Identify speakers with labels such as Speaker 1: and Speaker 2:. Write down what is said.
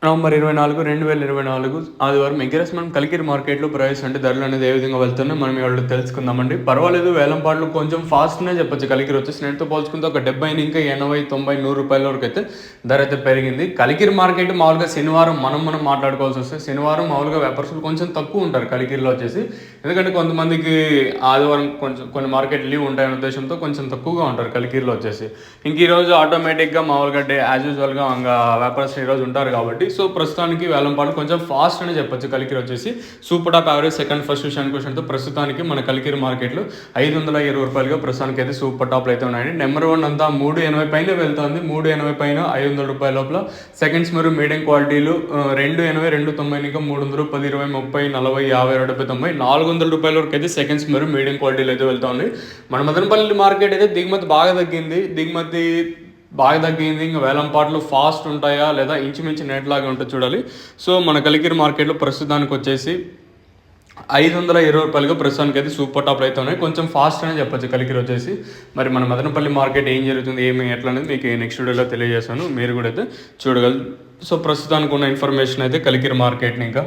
Speaker 1: November 24, 2024 ఆదివారం ఎగ్రెస్ మనం కలికిరి మార్కెట్లో ప్రైస్ అంటే ధరలు అనేది ఏ విధంగా వెళ్తున్నాయి మనం ఇవాళ తెలుసుకుందామండి. పర్వాలేదు, వేలంపాట్లు కొంచెం ఫాస్ట్నే చెప్పొచ్చు. కలికిరి వచ్చేసి నేటితో పోల్చుకుంటే ఒక 70 ఇంకా 80, 90, 100 రూపాయల వరకు అయితే ధర అయితే పెరిగింది. కలికిరి మార్కెట్ మామూలుగా శనివారం మనం మాట్లాడుకోవాల్సి వస్తే శనివారం మామూలుగా వ్యాపారస్తులు కొంచెం తక్కువ ఉంటారు కలికిరిలో వచ్చేసి. ఎందుకంటే కొంతమందికి ఆదివారం కొంచెం కొన్ని మార్కెట్ లీవ్ ఉంటాయనే ఉద్దేశంతో కొంచెం తక్కువగా ఉంటారు కలికిరిలో వచ్చేసి. ఇంక ఈరోజు ఆటోమేటిక్గా మామూలుగా యాజ్ యూజువల్గా ఇంకా వ్యాపారస్తులు ఈరోజు ఉంటారు కాబట్టి సో ప్రస్తుతానికి వేలంపాటు కొంచెం ఫాస్ట్ అని చెప్పొచ్చు. కలికిరి వచ్చేసి super top average second first క్వశ్చన్తో ప్రస్తుతానికి మన కలికిరి మార్కెట్లో 520 రూపాయలుగా ప్రస్తుతానికి అయితే సూపర్ టాప్లు అయితే ఉన్నాయండి. నెంబర్ 1 అంతా 380 పైన వెళ్తుంది. 380 పైన 500 రూపాయల లోపల సెకండ్స్ మరియు మీడియం క్వాలిటీలు 280, 290 ఇంకా 300, 10, 20, 30, 40, 50, 70, 90, 400 రూపాయల వరకు అయితే సెకండ్స్ మరియు మీడియం క్వాలిటీలు అయితే వెళ్తుంది. మన మదనపల్లి మార్కెట్ అయితే దిగుమతి బాగా తగ్గింది. ఇంకా వేలంపాట్లు ఫాస్ట్ ఉంటాయా లేదా ఇంచుమించు నెట్లాగా ఉంటుంది చూడాలి. సో మన కలికిరి మార్కెట్లో ప్రస్తుతానికి వచ్చేసి 520 రూపాయలుగా ప్రస్తుతానికి అయితే సూపర్ టాప్లు అయితే ఉన్నాయి. కొంచెం ఫాస్ట్ అనే చెప్పొచ్చు కలికిరి వచ్చేసి. మరి మన మదనపల్లి మార్కెట్ ఏం జరుగుతుంది, ఎట్లా అనేది మీకు నెక్స్ట్ వీడియోలో తెలియజేస్తాను, మీరు కూడా అయితే చూడగలరు. సో ప్రస్తుతానికి ఉన్న ఇన్ఫర్మేషన్ అయితే కలికిరి మార్కెట్ని ఇంకా